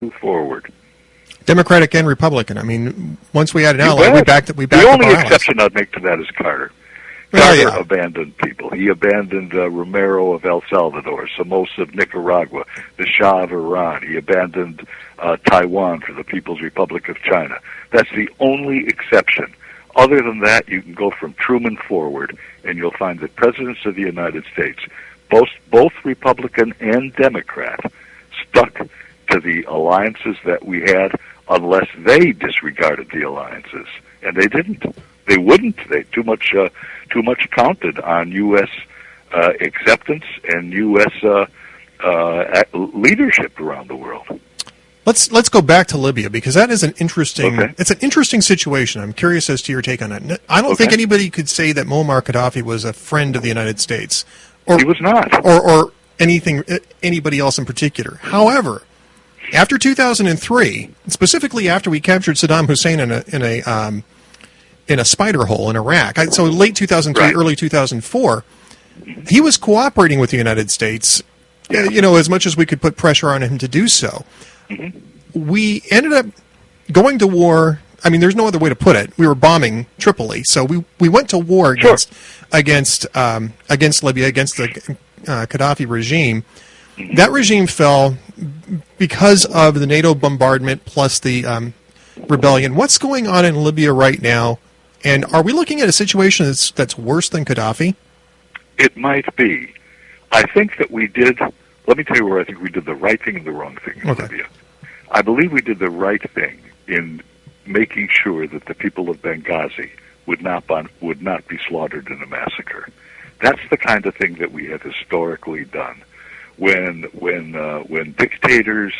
move forward. Democratic and Republican. I mean, once we had an You ally, bet. we backed The up our only allies. exception I'd make to that is Carter. Well, Carter yeah. abandoned people. He abandoned Romero of El Salvador, Somoza of Nicaragua, the Shah of Iran. He abandoned Taiwan for the People's Republic of China. That's the only exception. Other than that, you can go from Truman forward, and you'll find that presidents of the United States, both Republican and Democrat, stuck to the alliances that we had unless they disregarded the alliances, and they didn't. They wouldn't. They too much counted on U.S. Acceptance and U.S. Leadership around the world. Let's go back to Libya, because that is an interesting. Okay. It's an interesting situation. I'm curious as to your take on it. I don't think anybody could say that Muammar Gaddafi was a friend of the United States, or He was not. or anybody else in particular. However, after 2003, specifically after we captured Saddam Hussein in a spider hole in Iraq, so late 2003, Right. early 2004, he was cooperating with the United States, as much as we could put pressure on him to do so. We ended up going to war. I mean, there's no other way to put it. We were bombing Tripoli, so we went to war against Libya, against the Gaddafi regime. That regime fell because of the NATO bombardment plus the rebellion. What's going on in Libya right now? And are we looking at a situation that's worse than Gaddafi? It might be. I think that we did. Let me tell you where I think we did the right thing and the wrong thing in Libya. I believe we did the right thing in making sure that the people of Benghazi would not be slaughtered in a massacre. That's the kind of thing that we have historically done. When dictators,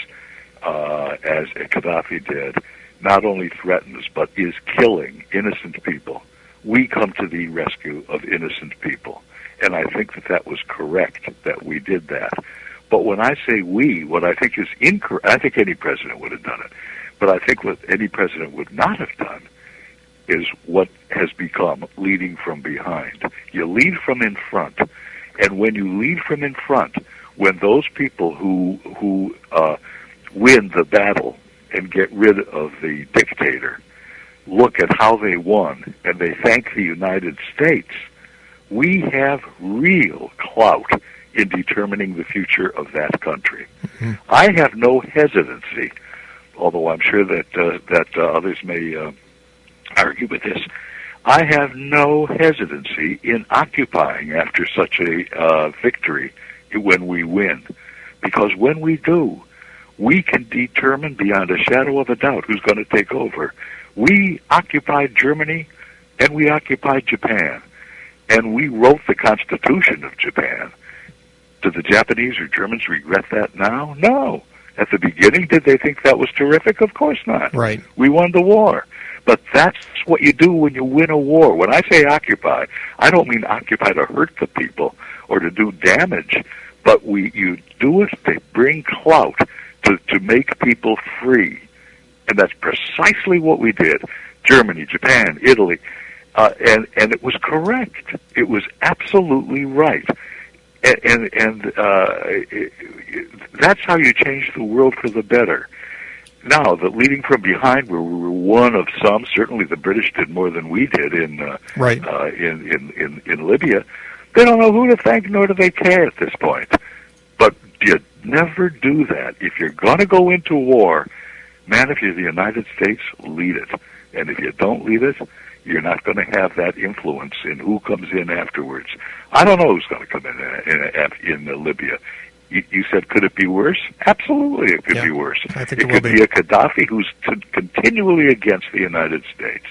as Gaddafi did, not only threatens but is killing innocent people, we come to the rescue of innocent people. And I think that was correct that we did that. But when I say we, what I think is incorrect, I think any president would have done it. But I think what any president would not have done is what has become leading from behind. You lead from in front. And when you lead from in front, when those people who win the battle and get rid of the dictator look at how they won and they thank the United States, we have real clout in determining the future of that country. Mm-hmm. I have no hesitancy, although I'm sure that others may argue with this. I have no hesitancy in occupying after such a victory when we win, because when we do, we can determine beyond a shadow of a doubt who's going to take over. We occupied Germany, and we occupied Japan, and we wrote the Constitution of Japan. Do the Japanese or Germans regret that now? No. At the beginning, did they think that was terrific? Of course not. Right. We won the war. But that's what you do when you win a war. When I say occupy, I don't mean occupy to hurt the people or to do damage, but you do it to bring clout, to make people free. And that's precisely what we did. Germany, Japan, Italy. And it was correct. It was absolutely right. And that's how you change the world for the better. Now, the leading from behind, where we were one of some, certainly the British did more than we did in Libya. They don't know who to thank, nor do they care at this point. But you never do that. If you're going to go into war, man, if you're the United States, lead it. And if you don't lead it, you're not going to have that influence in who comes in afterwards. I don't know who's going to come in Libya. You said, could it be worse? Absolutely, it could be worse. I think it could be a Gaddafi who's continually against the United States.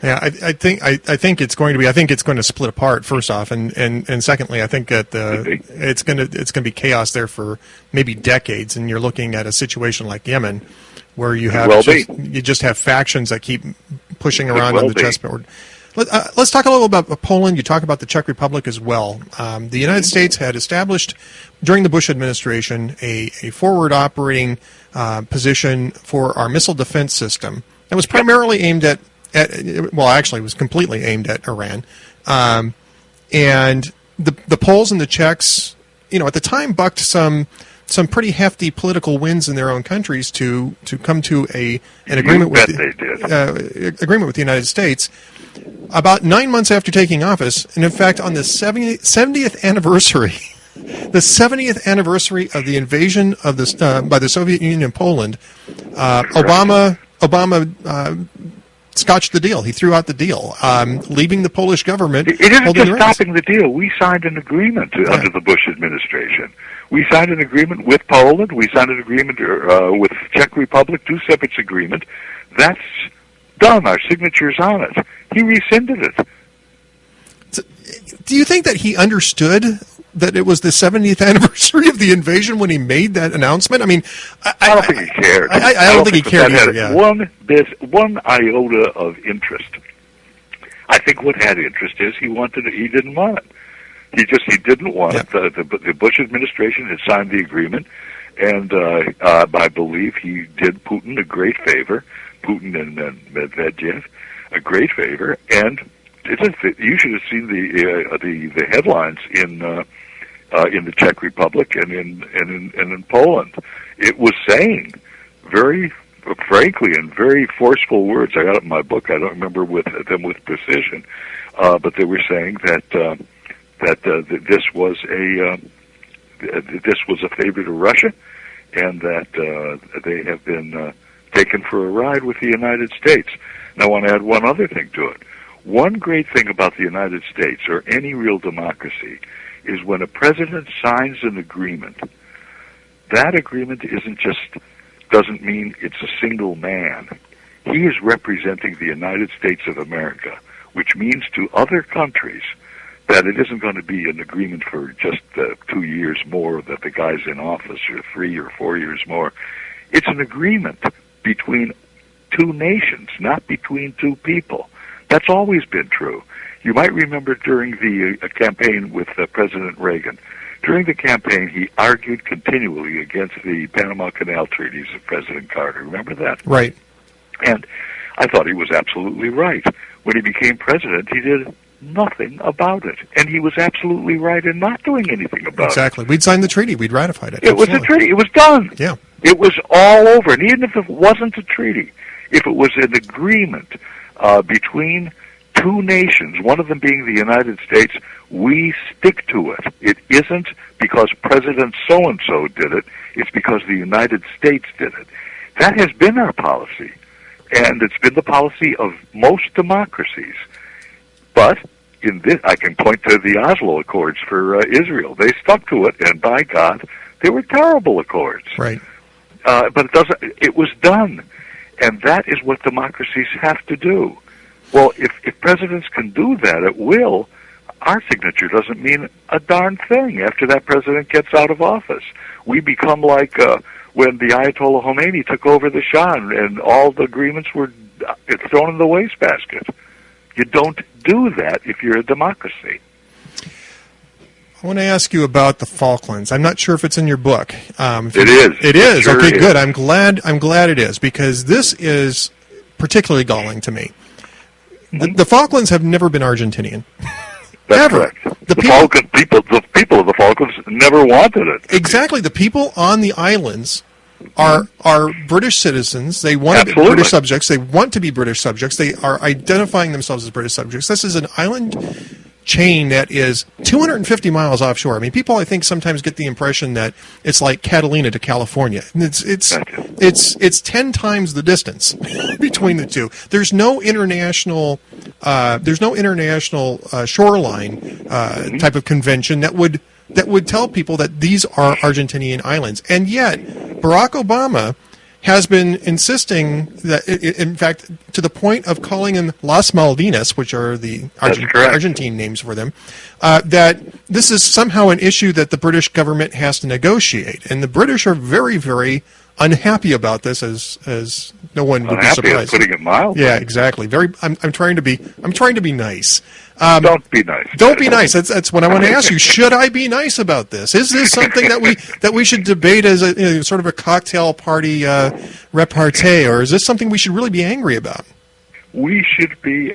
Yeah, I think it's going to be. I think it's going to split apart. First off, and secondly, I think that it's going to be chaos there for maybe decades. And you're looking at a situation like Yemen, where you have you just have factions that keep pushing around on the chessboard. Let's talk a little about Poland. You talk about the Czech Republic as well. The United States had established during the Bush administration a forward operating position for our missile defense system that was primarily aimed at it was completely aimed at Iran. And the Poles and the Czechs, at the time bucked some some pretty hefty political wins in their own countries to come to an agreement with agreement with the United States. About 9 months after taking office, and in fact on the 70th anniversary, the 70th anniversary of the invasion of by the Soviet Union in Poland, Obama scotched the deal. He threw out the deal, leaving the Polish government. It isn't just stopping the deal. We signed an agreement under the Bush administration. We signed an agreement with Poland. We signed an agreement with Czech Republic, 2 separate agreements. That's done. Our signature's on it. He rescinded it. So, do you think that he understood that it was the 70th anniversary of the invasion when he made that announcement? I mean, I don't think he cared. I don't think he cared either. One iota of interest. I think what had interest is he didn't want it. He didn't want it. The Bush administration had signed the agreement, and I believe he did Putin a great favor. Putin and Medvedev a great favor, and you should have seen the headlines in the Czech Republic and in Poland. It was saying very frankly in very forceful words. I got it in my book. I don't remember them with precision, but they were saying that this was a favor to Russia, and that they have been taken for a ride with the United States. Now, I want to add one other thing to it. One great thing about the United States, or any real democracy, is when a president signs an agreement, that agreement doesn't mean it's a single man. He is representing the United States of America, which means to other countries that it isn't going to be an agreement for just 2 years more that the guy's in office, or 3 or 4 years more. It's an agreement between 2 nations, not between 2 people. That's always been true. You might remember during the campaign with President Reagan. During the campaign, he argued continually against the Panama Canal treaties of President Carter. Remember that? Right. And I thought he was absolutely right. When he became president, he did nothing about it. And he was absolutely right in not doing anything about it. Exactly. We'd signed the treaty. We'd ratified it. It was a treaty. It was done. Yeah. It was all over. And even if it wasn't a treaty, if it was an agreement between 2 nations, one of them being the United States, we stick to it. It isn't because President so-and-so did it. It's because the United States did it. That has been our policy. And it's been the policy of most democracies. But in this, I can point to the Oslo Accords for Israel. They stuck to it, and by God, they were terrible accords. Right. But it was done. And that is what democracies have to do. Well, if presidents can do that at will, our signature doesn't mean a darn thing after that president gets out of office. We become like when the Ayatollah Khomeini took over the Shah, and all the agreements were thrown in the wastebasket. You don't do that if you're a democracy. I want to ask you about the Falklands. I'm not sure if it's in your book. It is. It is. Sure Okay, is. good. I'm glad it is, because this is particularly galling to me. The Falklands have never been Argentinian. That's Ever. correct. The people of the Falklands never wanted it. Exactly. The people on the islands are British citizens. They want to be Absolutely. British subjects. They want to be British subjects. They are identifying themselves as British subjects. This is an island chain that is 250 miles offshore. I mean, people I think sometimes get the impression that it's like Catalina to California. It's 10 times the distance between the two. There's no international shoreline type of convention that would tell people that these are Argentinian islands. And yet, Barack Obama has been insisting that, in fact, to the point of calling them Las Malvinas, which are the Argentine names for them, that this is somehow an issue that the British government has to negotiate. And the British are very, very unhappy about this, as no one would be surprised. Putting it mildly. Yeah, exactly. I'm trying to be nice. Don't be nice. Don't be nice. That's what I want to ask you. Should I be nice about this? Is this something that we should debate as a sort of a cocktail party repartee, or is this something we should really be angry about? We should be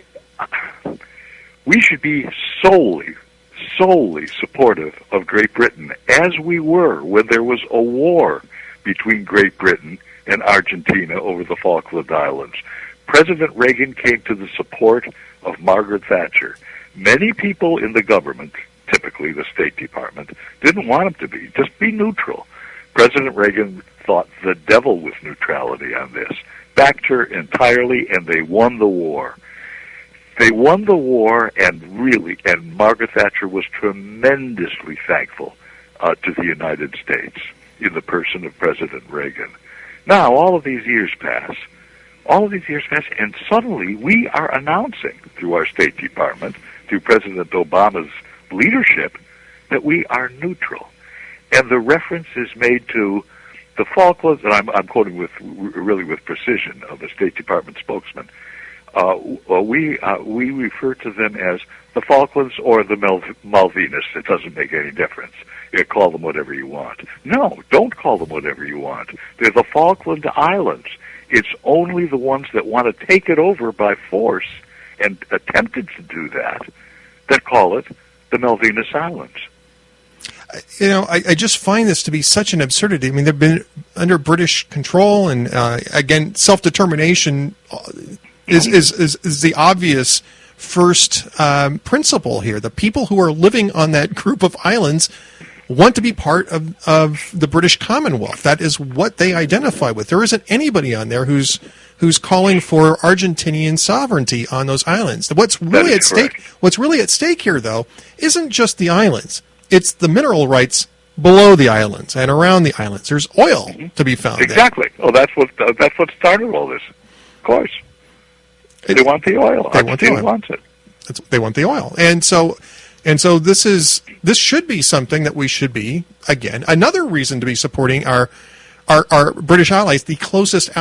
solely solely supportive of Great Britain, as we were when there was a war between Great Britain and Argentina over the Falkland Islands. President Reagan came to the support of Margaret Thatcher. Many people in the government, typically the State Department, didn't want him to be. Just be neutral. President Reagan thought the devil was neutrality on this, backed her entirely, and they won the war. They won the war, and Margaret Thatcher was tremendously thankful to the United States in the person of President Reagan. Now, all of these years pass, and suddenly we are announcing through our State Department, through President Obama's leadership, that we are neutral. And the reference is made to the Falklands, and I'm quoting with precision of the State Department spokesman. We refer to them as the Falklands or the Malvinas. It doesn't make any difference. You call them whatever you want. No, don't call them whatever you want. They're the Falkland Islands. It's only the ones that want to take it over by force and attempted to do that call it the Malvinas Islands. I just find this to be such an absurdity. I mean, they've been under British control, and again, self-determination is the obvious first principle here. The people who are living on that group of islands want to be part of the British Commonwealth. That is what they identify with. There isn't anybody on there who's calling for Argentinian sovereignty on those islands. What's really at stake here, though, isn't just the islands. It's the mineral rights below the islands and around the islands. There's oil to be found. Exactly. There. Oh, that's what started all this. Of course, they want the oil. Argentina wants it. They want the oil, and so this should be something that we should be, again, another reason to be supporting our British allies, the closest